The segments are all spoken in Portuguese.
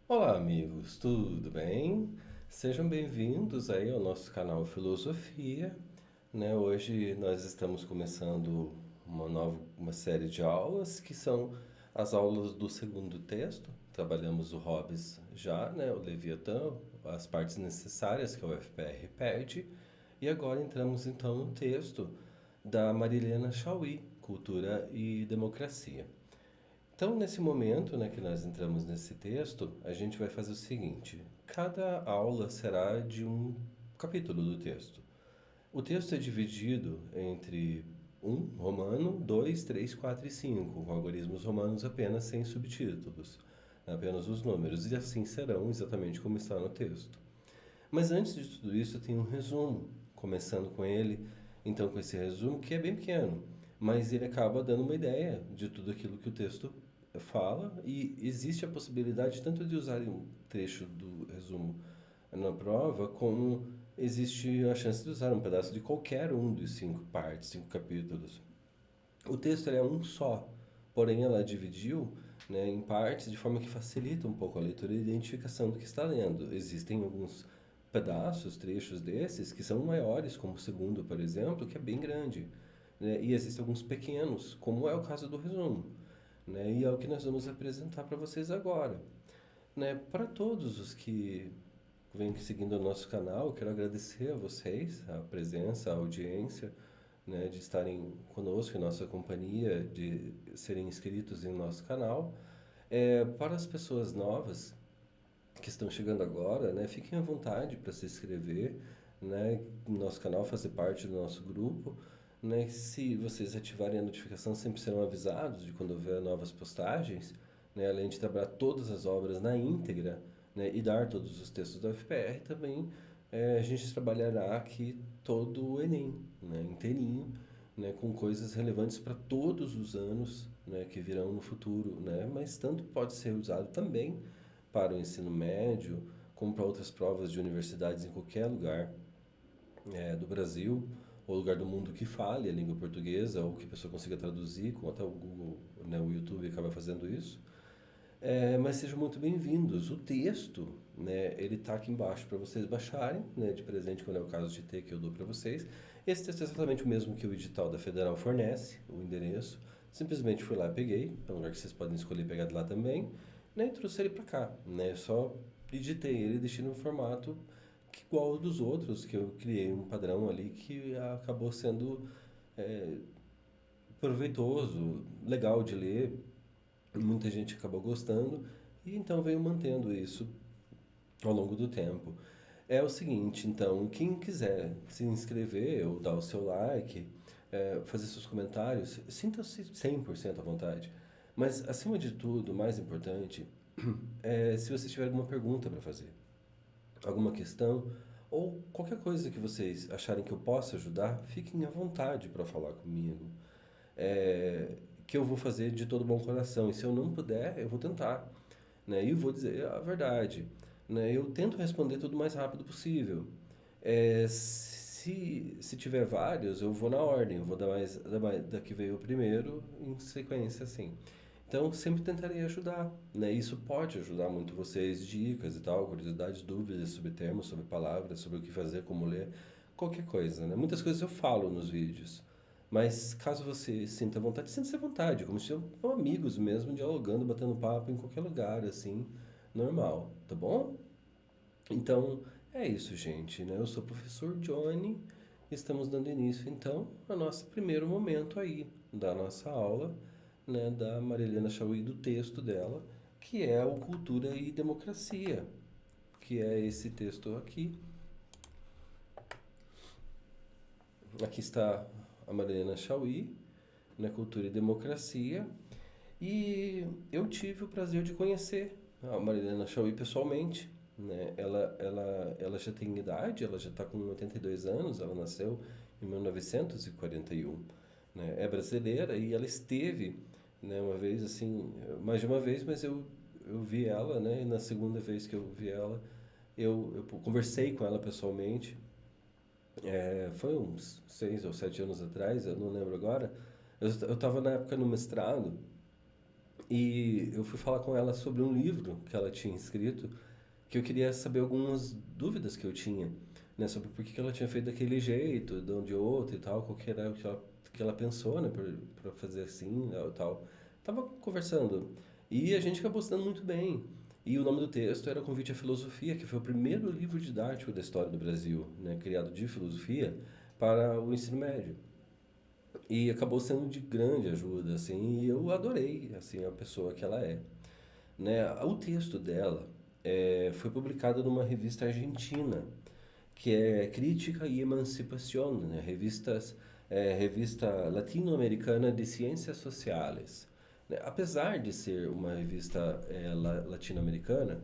Olá, amigos, tudo bem? Sejam bem-vindos aí ao nosso canal Filosofia, né? Hoje nós estamos começando uma série de aulas que são as aulas do segundo texto. Trabalhamos o Hobbes já, né? O Leviatã, as partes necessárias que a UFPR pede, e agora entramos então no texto da Marilena Chauí, Cultura e Democracia. Então, nesse momento, né, que nós entramos nesse texto, a gente vai fazer o seguinte: cada aula será de um capítulo do texto. O texto é dividido entre romano, 2, 3, 4 e 5, com algarismos romanos apenas sem subtítulos, apenas os números, e assim serão exatamente como está no texto. Mas antes de tudo isso, tem um resumo, começando com ele, então com esse resumo que é bem pequeno, mas ele acaba dando uma ideia de tudo aquilo que o texto fala e existe a possibilidade tanto de usarem um trecho do resumo na prova, como existe a chance de usar um pedaço de qualquer um dos cinco partes, cinco capítulos. O texto ele é um só, porém ela dividiu, né, em partes de forma que facilita um pouco a leitura e a identificação do que está lendo. Existem alguns pedaços, trechos desses que são maiores, como o segundo, por exemplo, que é bem grande, né, e existem alguns pequenos, como é o caso do resumo, né, e é o que nós vamos apresentar para vocês agora. Né, para todos os que vêm seguindo o nosso canal, eu quero agradecer a vocês, a presença, a audiência, né, de estarem conosco em nossa companhia, de serem inscritos em nosso canal. Para as pessoas novas que estão chegando agora, né, fiquem à vontade para se inscrever, né, no nosso canal, fazer parte do nosso grupo. Né, se vocês ativarem a notificação, sempre serão avisados de quando houver novas postagens, né, além de trabalhar todas as obras na íntegra, né, e dar todos os textos da UFPR, também a gente trabalhará aqui todo o Enem, né, inteirinho, né, com coisas relevantes para todos os anos, né, que virão no futuro, né, mas tanto pode ser usado também para o ensino médio, como para outras provas de universidades em qualquer lugar do Brasil ou lugar do mundo que fale a língua portuguesa ou que a pessoa consiga traduzir, como até o Google, né, o YouTube acaba fazendo isso. Mas sejam muito bem-vindos. O texto, né, ele está aqui embaixo para vocês baixarem, né, de presente, quando é o caso de ter que eu dou para vocês. Esse texto é exatamente o mesmo que o edital da Federal fornece, o endereço. Simplesmente fui lá, peguei, é um lugar que vocês podem escolher pegar de lá também, né, e trouxe ele para cá, né, só digitei ele e deixei no formato igual ao dos outros, que eu criei um padrão ali que acabou sendo é, proveitoso, legal de ler, muita gente acabou gostando e então veio mantendo isso ao longo do tempo. É o seguinte, então, quem quiser se inscrever ou dar o seu like, fazer seus comentários, sinta-se 100% à vontade. Mas, acima de tudo, o mais importante é se você tiver alguma pergunta para fazer, alguma questão ou qualquer coisa que vocês acharem que eu possa ajudar, fiquem à vontade para falar comigo. É, que eu vou fazer de todo bom coração. E se eu não puder, eu vou tentar, né? E vou dizer a verdade, né? Eu tento responder tudo o mais rápido possível. Se tiver vários, eu vou na ordem, eu vou da que veio o primeiro em sequência assim. Então, sempre tentarei ajudar, né? Isso pode ajudar muito vocês, dicas e tal, curiosidades, dúvidas sobre termos, sobre palavras, sobre o que fazer, como ler, qualquer coisa, né? Muitas coisas eu falo nos vídeos, mas caso você sinta vontade, sinta-se à vontade, como se fossem amigos mesmo, dialogando, batendo papo em qualquer lugar, assim, normal, tá bom? Então, é isso, gente, né? Eu sou o professor Johnny, estamos dando início, então, ao nosso primeiro momento aí da nossa aula, né, da Marilena Chauí, do texto dela, que é o Cultura e Democracia, que é esse texto aqui. Aqui está a Marilena Chauí, na Cultura e Democracia, e eu tive o prazer de conhecer a Marilena Chauí pessoalmente, né? Ela já tem idade, ela já está com 82 anos, ela nasceu em 1941, né? É brasileira e ela esteve, né, uma vez assim, mais de uma vez, mas eu vi ela, né? E na segunda vez que eu vi ela, eu conversei com ela pessoalmente. Foi uns 6 ou 7 anos atrás, eu não lembro agora. Eu estava na época no mestrado E eu fui falar com ela sobre um livro que ela tinha escrito, que eu queria saber algumas dúvidas que eu tinha, né, sobre por que que ela tinha feito daquele jeito, de um de outro e tal, qual que era o que ela pensou, né, pra fazer assim, né, e tal. Tava conversando e a gente acabou se dando muito bem. E o nome do texto era Convite à Filosofia, que foi o primeiro livro didático da história do Brasil, né, criado de filosofia para o ensino médio. E acabou sendo de grande ajuda, assim, e eu adorei, assim, a pessoa que ela é, né? O texto dela foi publicado numa revista argentina, que é Crítica e Emancipación, né? Revista Latino-Americana de Ciências Sociais. Né? Apesar de ser uma revista latino-americana,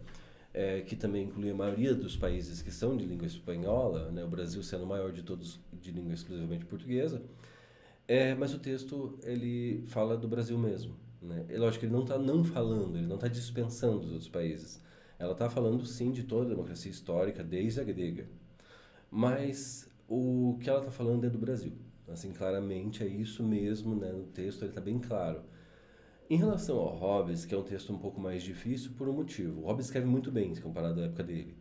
que também inclui a maioria dos países que são de língua espanhola, né? O Brasil sendo o maior de todos de língua exclusivamente portuguesa, mas o texto ele fala do Brasil mesmo, né? É lógico que ele não está não falando, ele não está dispensando os outros países. Ela está falando sim de toda a democracia histórica, desde a grega. Mas o que ela está falando é do Brasil. Assim, claramente é isso mesmo, né? No texto ele está bem claro. Em relação ao Hobbes, que é um texto um pouco mais difícil por um motivo. O Hobbes escreve muito bem, se comparado à época dele.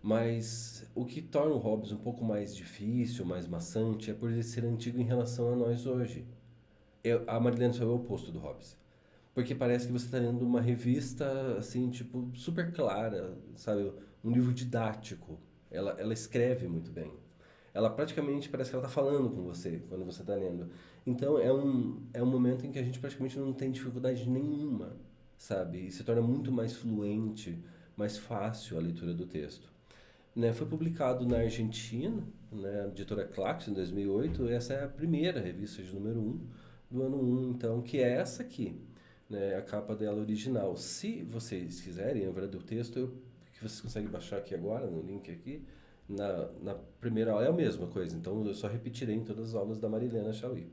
Mas o que torna o Hobbes um pouco mais difícil, mais maçante, é por ele ser antigo em relação a nós hoje. A Marilena só é o oposto do Hobbes. Porque parece que você está lendo uma revista, assim, tipo, super clara, sabe? Um livro didático. Ela escreve muito bem. Ela praticamente parece que ela está falando com você quando você está lendo. Então é um momento em que a gente praticamente não tem dificuldade nenhuma, sabe? E se torna muito mais fluente, mais fácil a leitura do texto. Né, foi publicado na Argentina, né, a editora Claxo, em 2008. Essa é a primeira revista de número um do ano um, então, que é essa aqui, né, a capa dela original. Se vocês quiserem, eu verdade, o texto que vocês conseguem baixar aqui agora, no link aqui, na primeira aula é a mesma coisa, então eu só repetirei em todas as aulas da Marilena Chauí.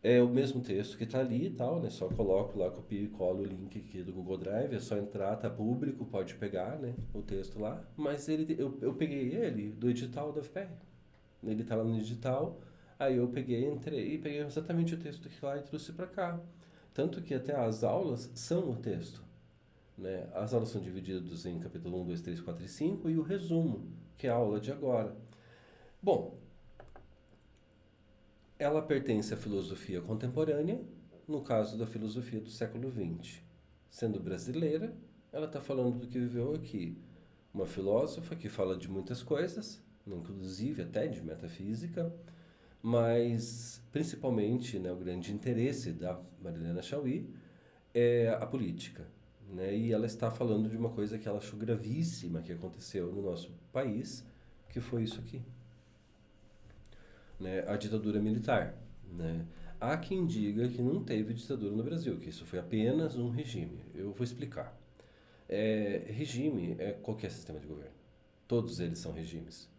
É o mesmo texto que está ali e tal, né? Só coloco lá, copio e colo o link aqui do Google Drive, é só entrar, tá público, pode pegar, né? O texto lá. Mas eu peguei ele do edital da UFPR. Ele tá lá no edital, aí eu peguei, entrei e peguei exatamente o texto que lá e trouxe para cá. Tanto que até as aulas são o texto, né? As aulas são divididas em capítulo 1, 2, 3, 4 e 5 e o resumo, que é a aula de agora. Bom, ela pertence à filosofia contemporânea, no caso da filosofia do século XX. Sendo brasileira, ela está falando do que viveu aqui. Uma filósofa que fala de muitas coisas, inclusive até de metafísica, mas principalmente, né, o grande interesse da Marilena Chauí é a política. Né? E ela está falando de uma coisa que ela achou gravíssima que aconteceu no nosso país, que foi isso aqui, né, a ditadura militar. Né? Há quem diga que não teve ditadura no Brasil, que isso foi apenas um regime. Eu vou explicar. Regime é qualquer sistema de governo. Todos eles são regimes.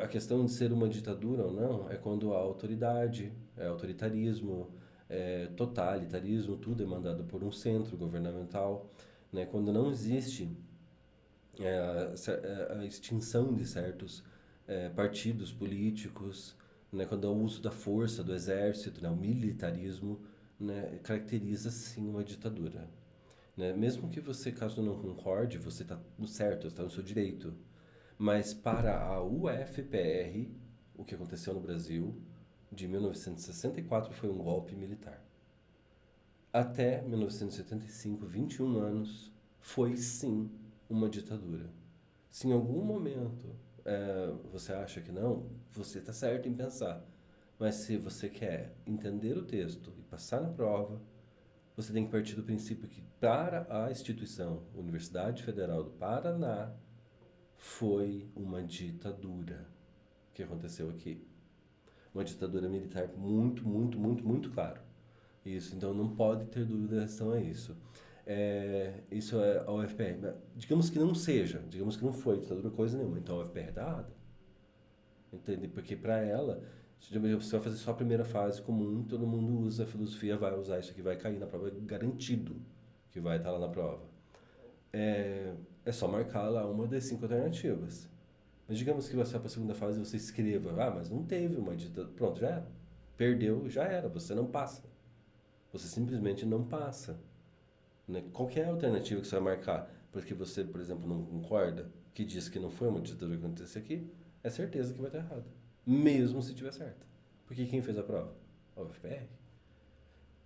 A questão de ser uma ditadura ou não é quando há autoridade, autoritarismo, totalitarismo, tudo é mandado por um centro governamental. Né? Quando não existe a extinção de certos partidos políticos, né, quando há o uso da força, do exército, né, o militarismo, né, caracteriza sim uma ditadura. Né? Mesmo que você, caso não concorde, você está no certo, está no seu direito. Mas para a UFPR, o que aconteceu no Brasil de 1964 foi um golpe militar. Até 1975, 21 anos, foi sim uma ditadura. Se em algum momento você acha que não, você está certo em pensar. Mas se você quer entender o texto e passar na prova, você tem que partir do princípio que para a instituição Universidade Federal do Paraná foi uma ditadura que aconteceu aqui. Uma ditadura militar muito, muito, muito, muito claro. Isso, então não pode ter dúvida em relação a isso. Isso é a UFPR. Digamos que não seja, digamos que não foi ditadura coisa nenhuma, então a UFPR está errada. Entende? Porque para ela, se você vai fazer só a primeira fase comum, todo mundo usa a filosofia, vai usar isso aqui, vai cair na prova, garantido que vai estar lá na prova. É só marcar lá uma das 5 alternativas. Mas digamos que você vai para a segunda fase e você escreva, mas não teve uma ditadura. Pronto, já era. Perdeu, já era, você não passa. Você simplesmente não passa, né? Qual que é a alternativa que você vai marcar? Porque você, por exemplo, não concorda, que diz que não foi uma ditadura que aconteceu aqui, é certeza que vai estar errado. Mesmo se tiver certo. Porque quem fez a prova? A UFPR.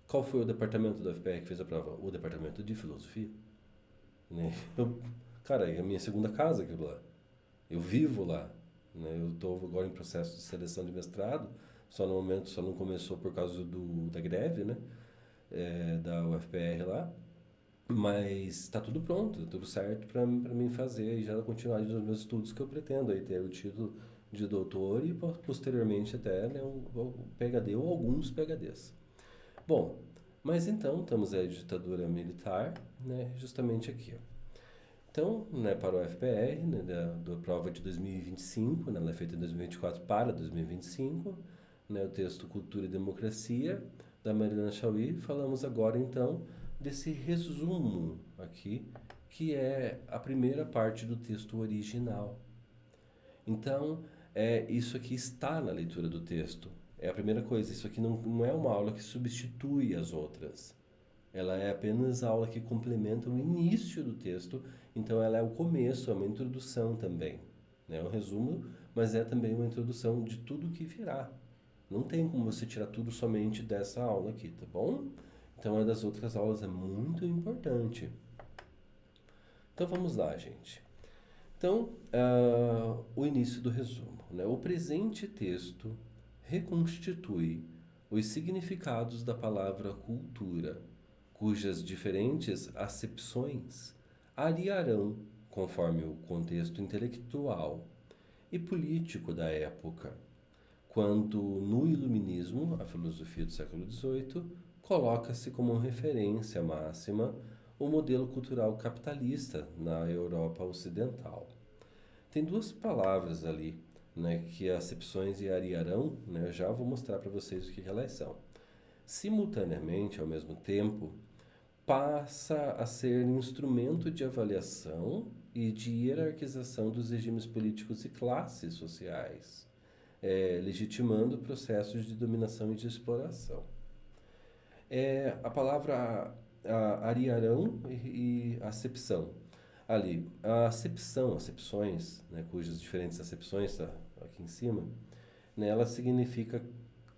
Qual foi o departamento da UFPR que fez a prova? O departamento de filosofia. Né? Cara, é a minha segunda casa aquilo lá. Eu vivo lá. Né? Eu estou agora em processo de seleção de mestrado, só no momento só não começou por causa da greve, né? Da UFPR lá. Mas está tudo pronto, tá tudo certo para mim fazer e já continuar os meus estudos que eu pretendo aí ter o título de doutor e posteriormente até né, um PhD ou alguns PhDs. Bom, mas então estamos aí na ditadura militar, né, justamente aqui. Ó. Então, né, para o FPR, né, da prova de 2025, né, ela é feita em 2024 para 2025, né, o texto Cultura e Democracia, da Mariana Chauí, falamos agora então desse resumo aqui, que é a primeira parte do texto original. Então, isso aqui está na leitura do texto. É a primeira coisa, isso aqui não é uma aula que substitui as outras. Ela é apenas a aula que complementa o início do texto, então ela é o começo, é uma introdução também. Né? É um resumo, mas é também uma introdução de tudo que virá. Não tem como você tirar tudo somente dessa aula aqui, tá bom? Então, a das outras aulas é muito importante. Então, vamos lá, gente. Então, o início do resumo. Né? O presente texto reconstitui os significados da palavra cultura, cujas diferentes acepções variarão conforme o contexto intelectual e político da época, quando no Iluminismo, a filosofia do século XVIII, coloca-se como referência máxima o modelo cultural capitalista na Europa Ocidental. Tem duas palavras ali, né, que é acepções e ariarão, né, eu já vou mostrar para vocês o que elas são. Simultaneamente, ao mesmo tempo, passa a ser instrumento de avaliação e de hierarquização dos regimes políticos e classes sociais, legitimando processos de dominação e de exploração. A palavra ariarão e acepção. Ali, a acepção, acepções, né, cujas diferentes acepções está aqui em cima, né, ela significa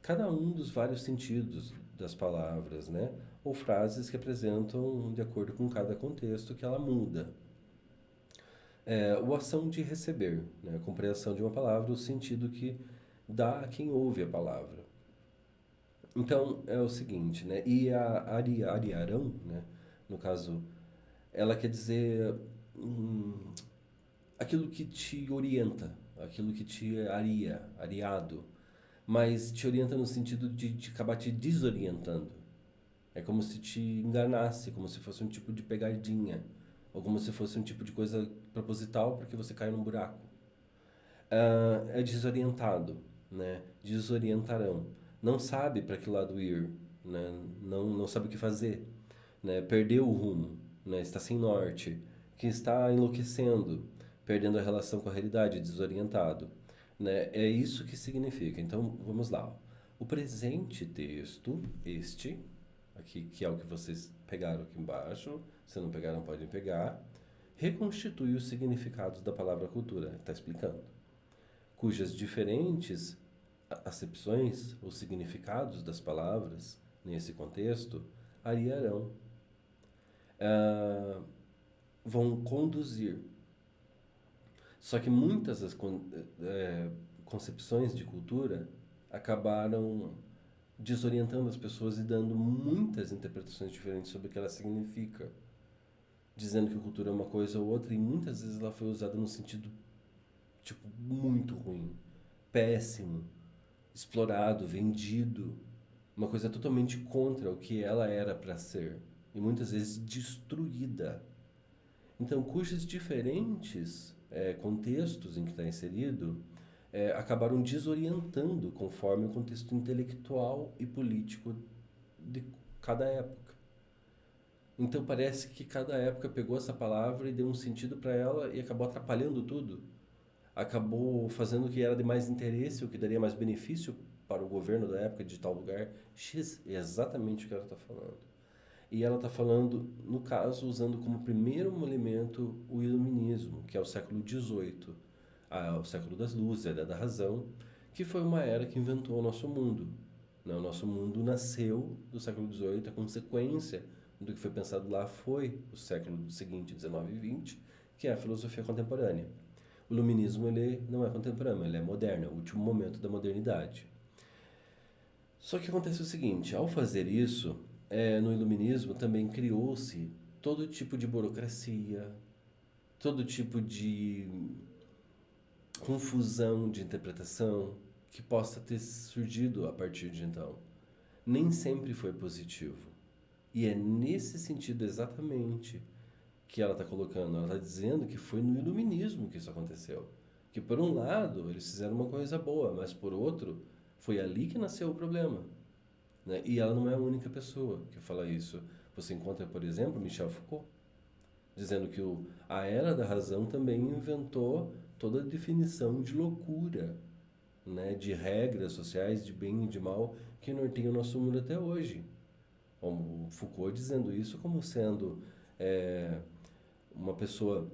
cada um dos vários sentidos das palavras, né, ou frases que apresentam de acordo com cada contexto que ela muda. O ação de receber, né, a compreensão de uma palavra, o sentido que dá a quem ouve a palavra. Então, é o seguinte, né, e a ariarão, né, no caso, ela quer dizer aquilo que te orienta, aquilo que te ariado, mas te orienta no sentido de acabar te desorientando. É como se te enganasse, como se fosse um tipo de pegadinha, ou como se fosse um tipo de coisa proposital porque você caiu num buraco. É desorientado, né? Desorientarão. Não sabe para que lado ir, né? Não sabe o que fazer, né? Perdeu o rumo, né? Está sem norte, que está enlouquecendo, perdendo a relação com a realidade, desorientado, né? É isso que significa. Então, vamos lá. O presente texto, este, aqui, que é o que vocês pegaram aqui embaixo, se não pegaram, podem pegar, reconstitui os significados da palavra cultura. Está explicando. Cujas diferentes acepções ou significados das palavras, nesse contexto, ariarão. Vão conduzir. Só que muitas das concepções de cultura acabaram desorientando as pessoas e dando muitas interpretações diferentes sobre o que ela significa. Dizendo que cultura é uma coisa ou outra, e muitas vezes ela foi usada no sentido, tipo, muito ruim, péssimo, explorado, vendido, uma coisa totalmente contra o que ela era para ser, e muitas vezes destruída. Então, cujas diferentes contextos em que está inserido acabaram desorientando conforme o contexto intelectual e político de cada época. Então, parece que cada época pegou essa palavra e deu um sentido para ela e acabou atrapalhando tudo. Acabou fazendo o que era de mais interesse, o que daria mais benefício para o governo da época de tal lugar X. É exatamente o que ela está falando. E ela está falando, no caso, usando como primeiro elemento o iluminismo, que é o século XVIII, o século das luzes, a Era da Razão, que foi uma era que inventou o nosso mundo. Né? O nosso mundo nasceu do século XVIII, a consequência do que foi pensado lá foi o século seguinte, XIX e XX, que é a filosofia contemporânea. O iluminismo ele não é contemporâneo, ele é moderno, é o último momento da modernidade. Só que acontece o seguinte, ao fazer isso, no iluminismo também criou-se todo tipo de burocracia, todo tipo de confusão de interpretação que possa ter surgido a partir de então. Nem sempre foi positivo. E é nesse sentido exatamente que ela está colocando. Ela está dizendo que foi no iluminismo que isso aconteceu. Que por um lado eles fizeram uma coisa boa, mas por outro foi ali que nasceu o problema. Né? E ela não é a única pessoa que fala isso. Você encontra, por exemplo, Michel Foucault, dizendo que a Era da Razão também inventou toda a definição de loucura, né? De regras sociais, de bem e de mal, que norteiam o nosso mundo até hoje. O Foucault dizendo isso como sendo uma pessoa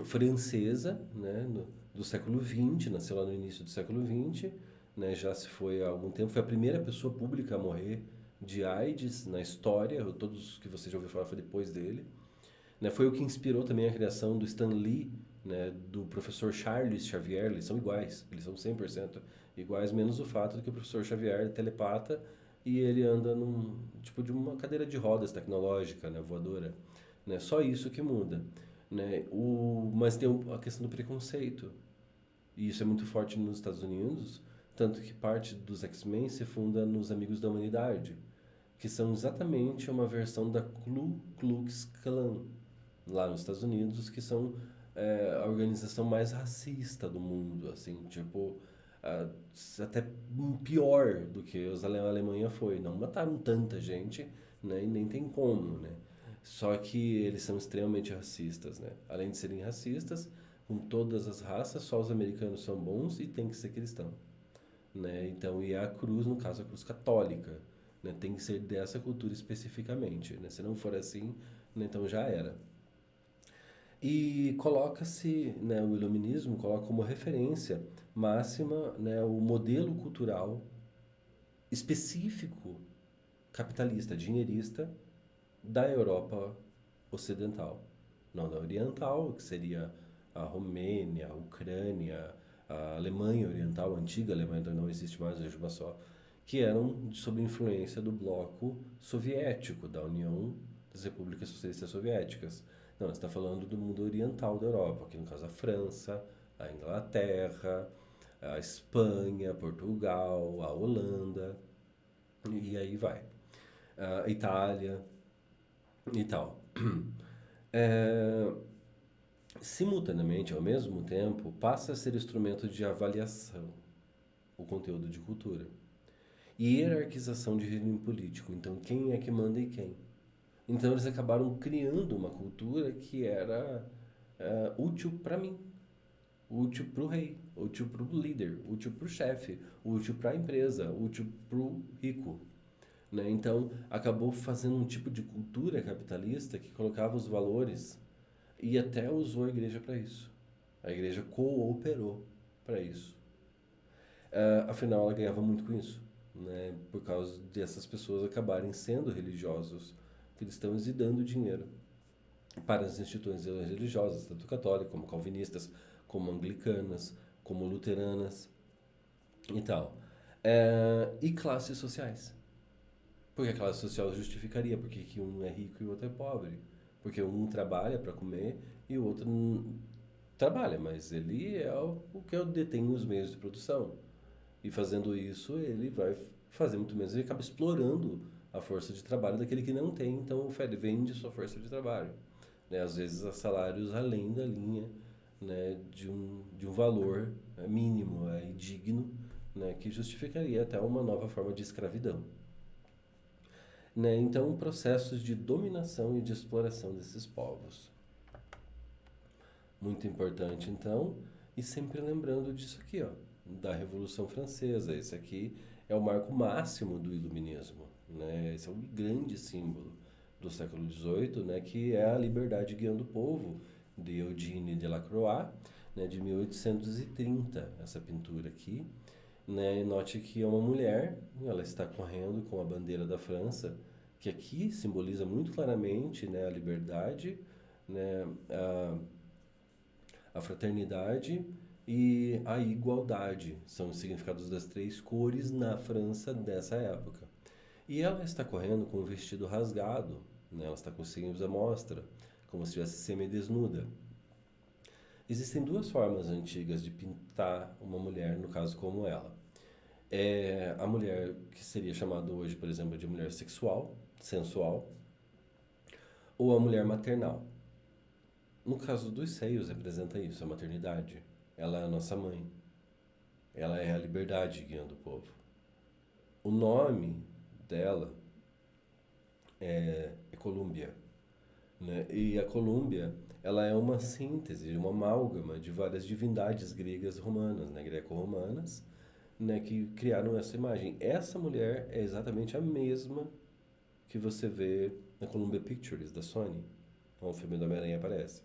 francesa, né? Do século XX, nasceu lá no início do século XX, né? Já se foi há algum tempo, foi a primeira pessoa pública a morrer de AIDS na história, todos que você já ouviu falar foi depois dele. Né? Foi o que inspirou também a criação do Stan Lee, né? Do professor Charles Xavier. Eles são iguais, eles são 100% iguais, menos o fato de que o professor Xavier é telepata e ele anda num tipo de uma cadeira de rodas tecnológica, né? Voadora. Né? Só isso que muda. Né? Mas tem a questão do preconceito. E isso é muito forte nos Estados Unidos, tanto que parte dos X-Men se funda nos Amigos da Humanidade, que são exatamente uma versão da Ku Klux Klan, lá nos Estados Unidos, que são a organização mais racista do mundo, assim, tipo, até pior do que a Alemanha foi. Não mataram tanta gente, né, e nem tem como, né? Só que eles são extremamente racistas, né? Além de serem racistas, com todas as raças, só os americanos são bons e tem que ser cristão, né? Então, e a cruz, no caso, a cruz católica, né? Tem que ser dessa cultura especificamente, né? Se não for assim, né, então já era. E coloca-se, né, o iluminismo coloca como referência máxima, né, o modelo cultural específico capitalista, dinheirista da Europa ocidental, não da oriental, que seria a Romênia, a Ucrânia, a Alemanha Oriental, a antiga Alemanha, não existe mais, hoje uma só, que eram sob influência do bloco soviético, da União das Repúblicas Socialistas Soviéticas. Não, você está falando do mundo oriental da Europa, aqui no caso a França, a Inglaterra, a Espanha, Portugal, a Holanda, e aí vai. A Itália e tal. É, simultaneamente, ao mesmo tempo, passa a ser instrumento de avaliação o conteúdo de cultura e hierarquização de regime político. Então, quem é que manda e quem? Então, eles acabaram criando uma cultura que era útil para mim, útil para o rei, útil para o líder, útil para o chefe, útil para a empresa, útil para o rico. Né? Então, acabou fazendo um tipo de cultura capitalista que colocava os valores e até usou a igreja para isso. A igreja cooperou para isso. Afinal, ela ganhava muito com isso, né? Por causa dessas pessoas acabarem sendo religiosos cristãos e dando dinheiro para as instituições religiosas, tanto católicas como calvinistas, como anglicanas, como luteranas e tal. E classes sociais. Porque a classe social justificaria porque que um é rico e o outro é pobre. Porque um trabalha para comer e o outro não trabalha, mas ele é o que detém os meios de produção. E fazendo isso, ele vai fazer muito menos, ele acaba explorando a força de trabalho daquele que não tem, então ele vende sua força de trabalho. Né? Às vezes a salários além da linha, né, de um valor mínimo e digno, né, que justificaria até uma nova forma de escravidão. Né? Então, processos de dominação e de exploração desses povos. Muito importante, então, e sempre lembrando disso aqui, ó, da Revolução Francesa. Esse aqui é o marco máximo do iluminismo, né? Esse é um grande símbolo do século XVIII, né? Que é a liberdade guiando o povo, de Eugène Delacroix, né? De 1830, essa pintura aqui, né? E note que é uma mulher, ela está correndo com a bandeira da França, que aqui simboliza muito claramente, né? A liberdade, né? A fraternidade e a igualdade são os significados das três cores na França dessa época. E ela está correndo com o vestido rasgado, né? Ela está com os seios à mostra, como se estivesse semi-desnuda. Existem duas formas antigas de pintar uma mulher, no caso como ela. É a mulher que seria chamada hoje, por exemplo, de mulher sexual, sensual, ou a mulher maternal. No caso dos seios, representa isso, a maternidade. Ela é a nossa mãe. Ela é a liberdade guiando o povo. O nome dela é Colúmbia, né? E a Colúmbia, ela é uma síntese, uma amálgama de várias divindades gregas romanas, né? Greco-romanas, né? Que criaram essa imagem. Essa mulher é exatamente a mesma que você vê na Columbia Pictures, da Sony. Onde o filme do Homem-Aranha aparece.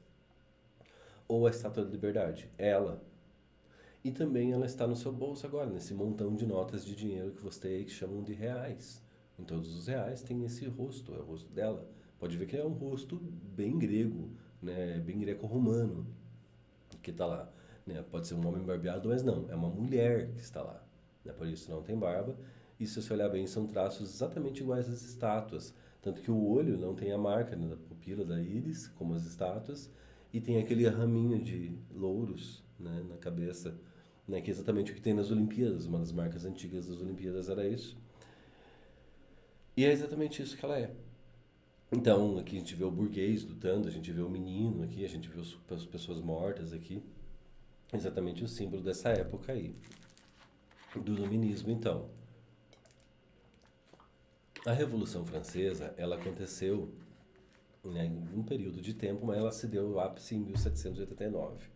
Ou a Estátua da Liberdade. Ela. E também ela está no seu bolso agora, nesse montão de notas de dinheiro que você tem aí que chamam de reais. Em todos os reais tem esse rosto, é o rosto dela. Pode ver que é um rosto bem grego, né? Bem greco-romano que está lá. Né? Pode ser um homem barbeado, mas não, é uma mulher que está lá. Né? Por isso não tem barba. E se você olhar bem, são traços exatamente iguais às estátuas. Tanto que o olho não tem a marca, né, da pupila da íris, como as estátuas, e tem aquele raminho de louros, né, na cabeça, né, que é exatamente o que tem nas Olimpíadas. Uma das marcas antigas das Olimpíadas era isso. E é exatamente isso que ela é. Então, aqui a gente vê o burguês lutando, a gente vê o menino aqui, a gente vê as pessoas mortas aqui. Exatamente o símbolo dessa época aí, do iluminismo, então. A Revolução Francesa, ela aconteceu, né, em um período de tempo, mas ela se deu o ápice em 1789.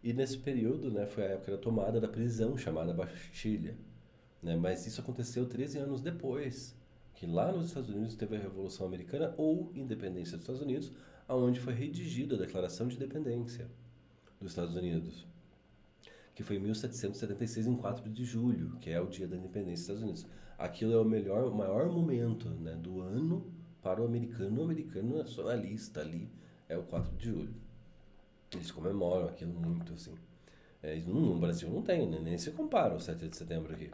E nesse período, né, foi a época da tomada da prisão chamada Bastilha, né? Mas isso aconteceu 13 anos depois, que lá nos Estados Unidos teve a Revolução Americana ou Independência dos Estados Unidos, aonde foi redigida a Declaração de Independência dos Estados Unidos, que foi em 1776, em 4 de julho, que é o dia da independência dos Estados Unidos. Aquilo é o maior momento, né, do ano para o americano nacionalista ali, é o 4 de julho. Eles comemoram aquilo muito, assim. No Brasil não tem, né? Nem se compara o 7 de setembro aqui.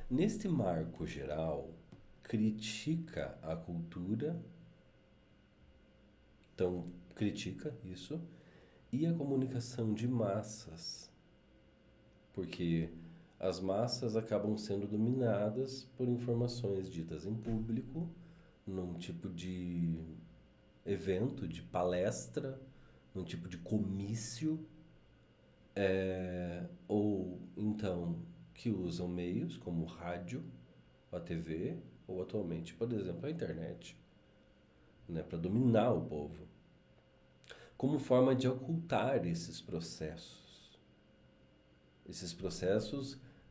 Neste marco geral, critica a cultura, então critica isso, e a comunicação de massas, porque as massas acabam sendo dominadas por informações ditas em público, num tipo de evento, de palestra, num tipo de comício, ou então que usam meios como o rádio, a TV, ou atualmente, por exemplo, a internet, né, para dominar o povo, como forma de ocultar esses processos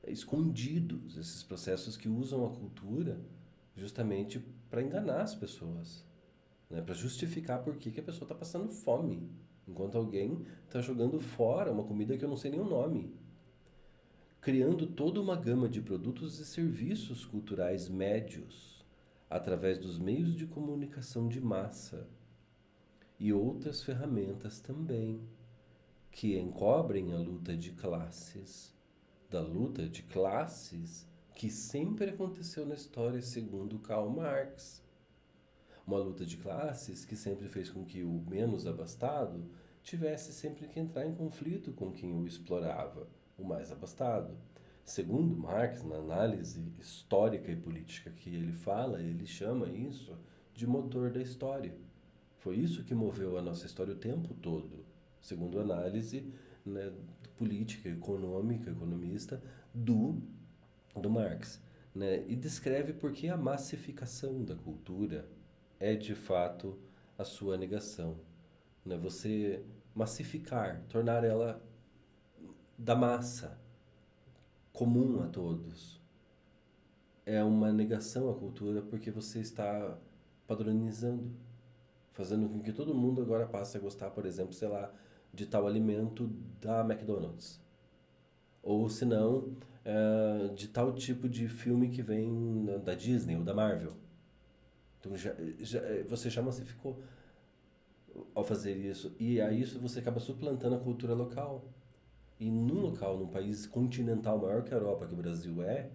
escondidos, esses processos que usam a cultura justamente para enganar as pessoas, né? Para justificar por que a pessoa está passando fome, enquanto alguém está jogando fora uma comida que eu não sei nem o nome, criando toda uma gama de produtos e serviços culturais médios através dos meios de comunicação de massa e outras ferramentas também que encobrem a luta de classes, da luta de classes que sempre aconteceu na história segundo Karl Marx. Uma luta de classes que sempre fez com que o menos abastado tivesse sempre que entrar em conflito com quem o explorava, o mais abastado. Segundo Marx, na análise histórica e política que ele fala, ele chama isso de motor da história. Foi isso que moveu a nossa história o tempo todo, segundo a análise, né, política, econômica, economista do Marx. Né? E descreve por que a massificação da cultura é de fato a sua negação. Né? Você massificar, tornar ela da massa, comum a todos. É uma negação à cultura porque você está padronizando, fazendo com que todo mundo agora passe a gostar, por exemplo, sei lá, de tal alimento da McDonald's. Ou se não, de tal tipo de filme que vem da Disney ou da Marvel. Então você já massificou ao fazer isso. E a isso você acaba suplantando a cultura local. E num local, num país continental maior que a Europa, que o Brasil é,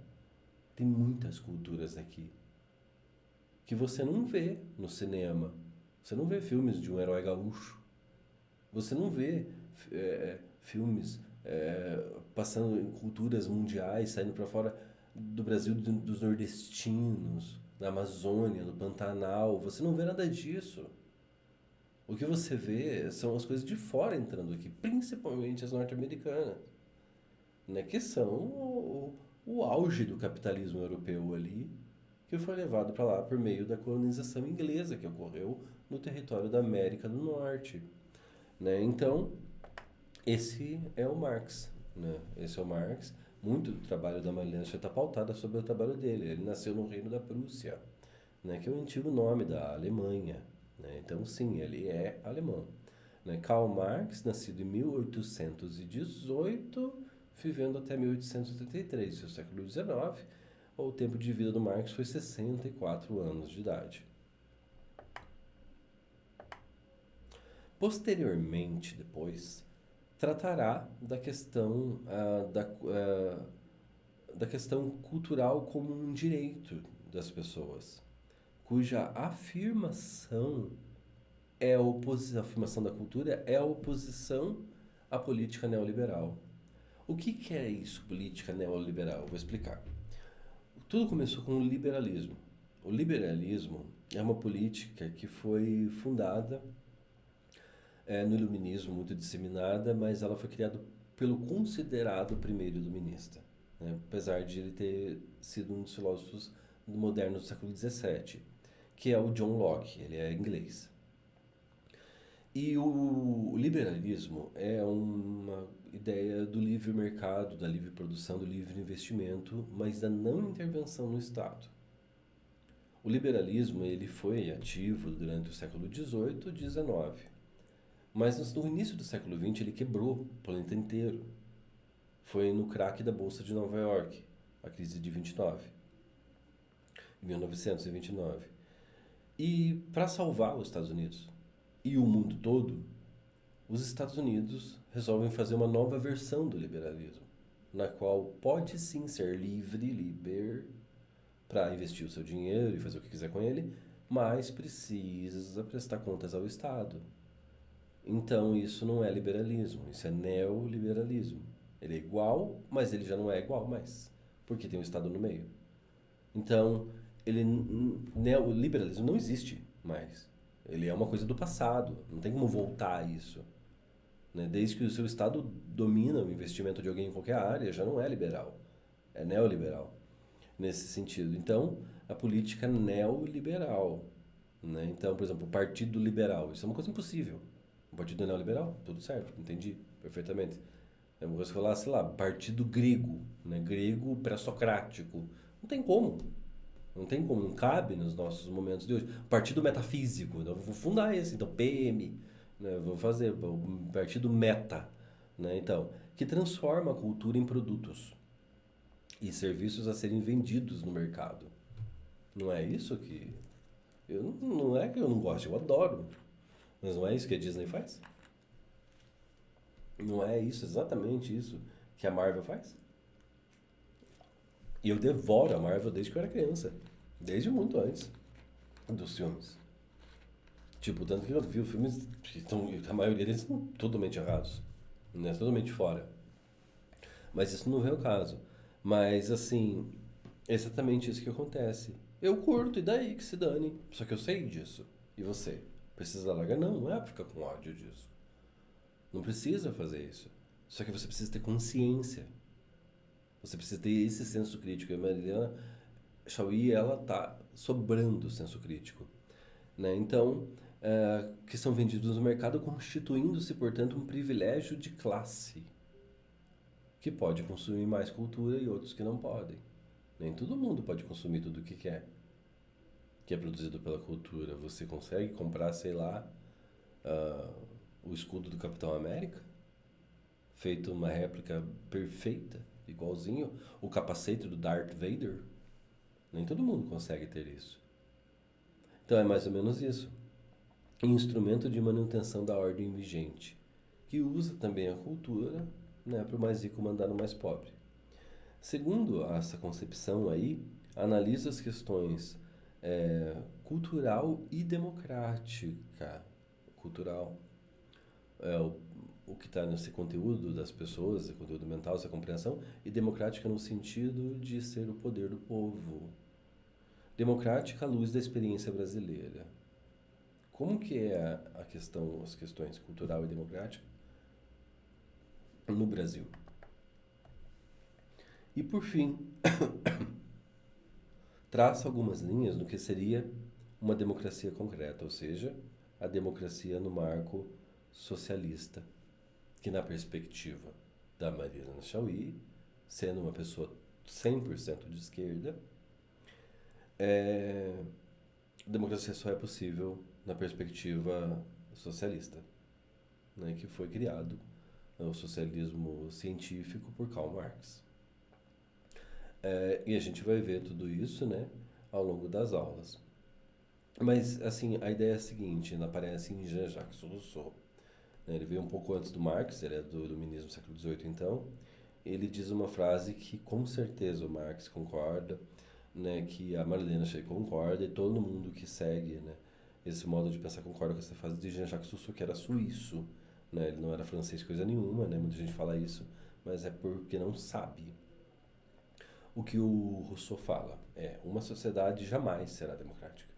tem muitas culturas aqui que você não vê no cinema. Você não vê filmes de um herói gaúcho. Você não vê filmes passando em culturas mundiais, saindo para fora do Brasil, dos nordestinos, da Amazônia, do Pantanal. Você não vê nada disso. O que você vê são as coisas de fora entrando aqui, principalmente as norte-americanas, né? Que são o auge do capitalismo europeu ali, que foi levado para lá por meio da colonização inglesa que ocorreu no território da América do Norte, né? Então, esse é o Marx, né? Esse é o Marx. Muito do trabalho da Malena está pautada sobre o trabalho dele. Ele nasceu no Reino da Prússia, né? Que é o antigo nome da Alemanha, né? Então, sim, ele é alemão, né? Karl Marx, nascido em 1818, vivendo até 1883, seu século XIX, o tempo de vida do Marx foi 64 anos de idade. Posteriormente, depois, tratará da questão, da questão cultural como um direito das pessoas, cuja afirmação a afirmação da cultura é a oposição à política neoliberal. O que é isso, política neoliberal? Vou explicar. Tudo começou com o liberalismo. O liberalismo é uma política que foi fundada no iluminismo, muito disseminada, mas ela foi criada pelo considerado primeiro iluminista, né? Apesar de ele ter sido um dos filósofos modernos do século XVII, que é o John Locke, ele é inglês. E o liberalismo é uma ideia do livre mercado, da livre produção, do livre investimento, mas da não intervenção no Estado. O liberalismo ele foi ativo durante o século XVIII e XIX, mas no início do século XX ele quebrou o planeta inteiro. Foi no craque da Bolsa de Nova York, a crise de 29, 1929. E para salvar os Estados Unidos e o mundo todo, os Estados Unidos resolvem fazer uma nova versão do liberalismo, na qual pode sim ser livre para investir o seu dinheiro e fazer o que quiser com ele, mas precisa prestar contas ao Estado. Então isso não é liberalismo, isso é neoliberalismo. Ele é igual, mas ele já não é igual mais, porque tem o Estado no meio. Então, o liberalismo não existe mais. Ele é uma coisa do passado, não tem como voltar a isso, né? Desde que o seu Estado domina o investimento de alguém em qualquer área, já não é liberal, é neoliberal nesse sentido. Então, a política neoliberal, né? Então, por exemplo, o Partido Liberal, isso é uma coisa impossível. O Partido Neoliberal, tudo certo, entendi perfeitamente. É uma coisa que falar, sei lá, Partido Grego, né? Grego pré-socrático. Não tem como. Não tem como, não cabe nos nossos momentos de hoje. Partido Metafísico, então eu vou fundar esse, então PM, né? Vou fazer o Partido Meta, né? Então, que transforma a cultura em produtos e serviços a serem vendidos no mercado. Não é isso que não é que eu não gosto, eu adoro. Mas não é isso que a Disney faz? Não é isso, exatamente isso que a Marvel faz? E eu devoro a Marvel desde que eu era criança. Desde muito antes dos filmes. Tipo, tanto que eu vi filmes que estão, a maioria deles estão totalmente errados, né? Totalmente fora. Mas isso não é o caso. Mas, assim, é exatamente isso que acontece. Eu curto, e daí que se dane. Só que eu sei disso. E você? Precisa largar? Não, não é pra ficar com ódio disso. Não precisa fazer isso. Só que você precisa ter consciência. Você precisa ter esse senso crítico. E a Mariana Chauí, ela tá sobrando o senso crítico, né? Então, que são vendidos no mercado constituindo-se, portanto, um privilégio de classe, que pode consumir mais cultura e outros que não podem. Nem todo mundo pode consumir tudo o que é produzido pela cultura. Você consegue comprar, sei lá, ah, o escudo do Capitão América, feito uma réplica perfeita, igualzinho, o capacete do Darth Vader. Nem todo mundo consegue ter isso. Então é mais ou menos isso. Instrumento de manutenção da ordem vigente, que usa também a cultura, né, para o mais rico mandar no mais pobre. Segundo essa concepção aí, analisa as questões cultural e democrática. Cultural é o que está nesse conteúdo das pessoas, esse conteúdo mental, essa compreensão, e democrática no sentido de ser o poder do povo. Democrática à luz da experiência brasileira. Como que é a questão, as questões cultural e democrática no Brasil? E por fim, traça algumas linhas do que seria uma democracia concreta, ou seja, a democracia no marco socialista, que na perspectiva da Mariana Chauí, sendo uma pessoa 100% de esquerda, a democracia só é possível na perspectiva socialista, né, que foi criado o socialismo científico por Karl Marx. E a gente vai ver tudo isso, né, ao longo das aulas. Mas, assim, a ideia é a seguinte, ela aparece em Jean-Jacques Rousseau. Né, ele veio um pouco antes do Marx, ele é do iluminismo do século XVIII, então. Ele diz uma frase que, com certeza, o Marx concorda, né, que a Marlene Shea concorda, e todo mundo que segue, né, esse modo de pensar concorda com essa frase de Jean-Jacques Rousseau, que era suíço. Né, ele não era francês coisa nenhuma, né, muita gente fala isso, mas é porque não sabe. O que o Rousseau fala é: uma sociedade jamais será democrática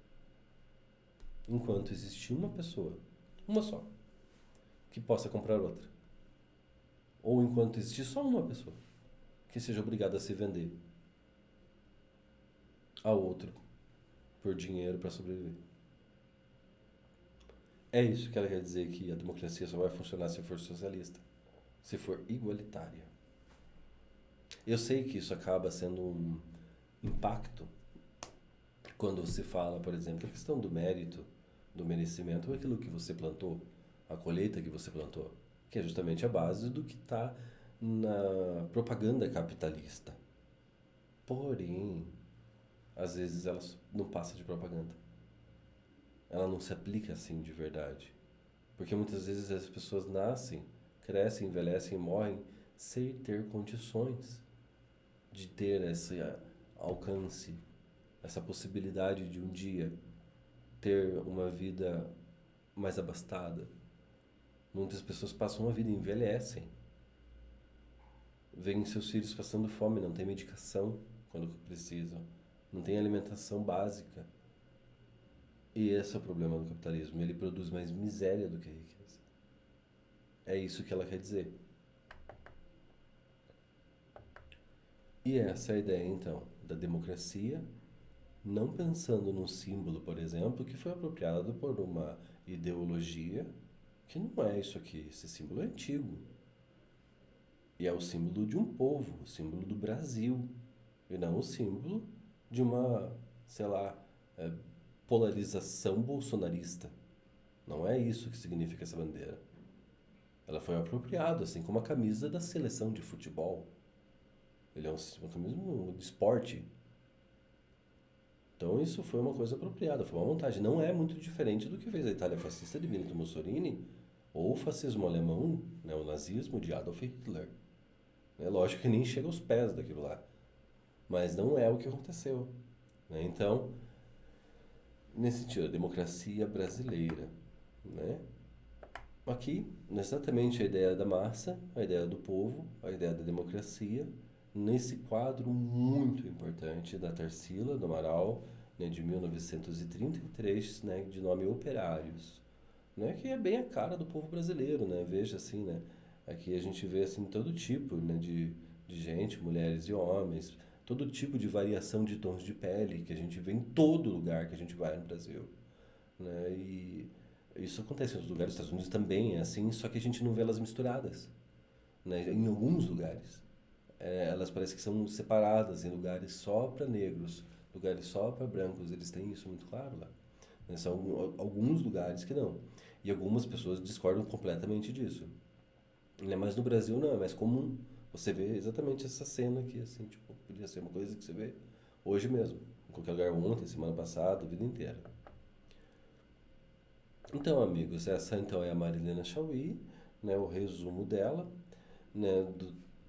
enquanto existir uma pessoa, uma só, que possa comprar outra. Ou enquanto existir só uma pessoa que seja obrigada a se vender a outro por dinheiro para sobreviver. É isso que ela quer dizer, que a democracia só vai funcionar se for socialista, se for igualitária. Eu sei que isso acaba sendo um impacto quando se fala, por exemplo, a questão do mérito, do merecimento, aquilo que você plantou, a colheita que você plantou, que é justamente a base do que está na propaganda capitalista. Porém, às vezes ela não passa de propaganda. Ela não se aplica assim de verdade. Porque muitas vezes as pessoas nascem, crescem, envelhecem e morrem sem ter condições de ter esse alcance, essa possibilidade de um dia ter uma vida mais abastada. Muitas pessoas passam uma vida e envelhecem. Veem seus filhos passando fome, não tem medicação quando precisam, não tem alimentação básica. E esse é o problema do capitalismo, ele produz mais miséria do que riqueza. É isso que ela quer dizer. E essa é a ideia, então, da democracia, não pensando num símbolo, por exemplo, que foi apropriado por uma ideologia que não é isso aqui. Esse símbolo é antigo. E é o símbolo de um povo, o símbolo do Brasil. E não o símbolo de uma, sei lá, polarização bolsonarista. Não é isso que significa essa bandeira. Ela foi apropriada, assim como a camisa da seleção de futebol. Ele é uma camisa de esporte. Então isso foi uma coisa apropriada, foi uma montagem. Não é muito diferente do que fez a Itália fascista de Benito Mussolini ou o fascismo alemão, né, o nazismo de Adolf Hitler. É lógico que nem chega aos pés daquilo lá. Mas não é o que aconteceu. Né? Então, nesse sentido, a democracia brasileira. Né? Aqui, exatamente a ideia da massa, a ideia do povo, a ideia da democracia, nesse quadro muito importante da Tarsila, do Amaral, né, de 1933, né, de nome Operários, né, que é bem a cara do povo brasileiro, né, veja assim, né, aqui a gente vê assim todo tipo, né, de gente, mulheres e homens, todo tipo de variação de tons de pele que a gente vê em todo lugar que a gente vai no Brasil, né, e isso acontece em outros lugares, nos Estados Unidos também é assim, só que a gente não vê elas misturadas, né, em alguns lugares. elas parecem que são separadas em lugares só para negros, lugares só para brancos. Eles têm isso muito claro lá. Né? São alguns lugares que não. E algumas pessoas discordam completamente disso. Né? Mas no Brasil não, é mais comum você ver exatamente essa cena aqui, assim, tipo, podia ser uma coisa que você vê hoje mesmo, em qualquer lugar ontem, semana passada, a vida inteira. Então, amigos, essa então é a Marilena Chauí, né, o resumo dela, né,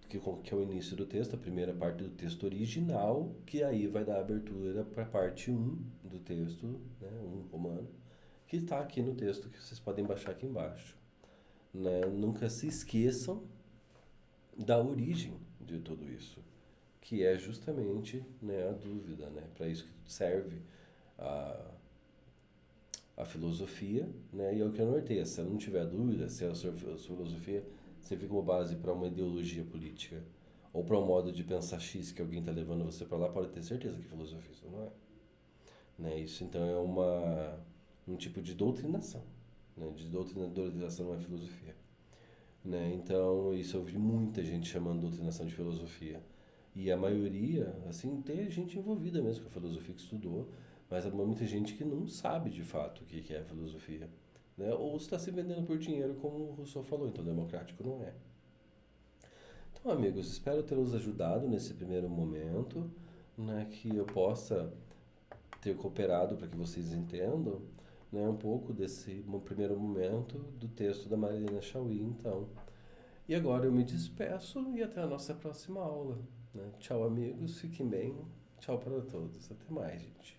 que é o início do texto, a primeira parte do texto original, que aí vai dar abertura para a parte um do texto, né, um romano, que está aqui no texto que vocês podem baixar aqui embaixo. Né? Nunca se esqueçam da origem de tudo isso, que é justamente, né, a dúvida, né? Para isso que serve a, a filosofia, né? E é o que norteia. Se não tiver dúvida, se a sua filosofia servir como base para uma ideologia política ou para um modo de pensar X que alguém está levando você para lá, pode ter certeza que filosofia isso não é. Né? Isso então é um tipo de doutrinação. Né? Doutrinação não é filosofia. Né? Então, isso eu vi muita gente chamando doutrinação de filosofia. E a maioria, assim, tem gente envolvida mesmo com a filosofia que estudou, mas há muita gente que não sabe de fato o que é a filosofia. Né? Ou está se vendendo por dinheiro, como o Rousseau falou, então democrático não é. Então, amigos, espero ter os ajudado nesse primeiro momento, né, que eu possa ter cooperado para que vocês entendam, né, um pouco desse primeiro momento do texto da Marilena Chauí, então. E agora eu me despeço e até a nossa próxima aula. Né? Tchau, amigos. Fiquem bem. Tchau para todos. Até mais, gente.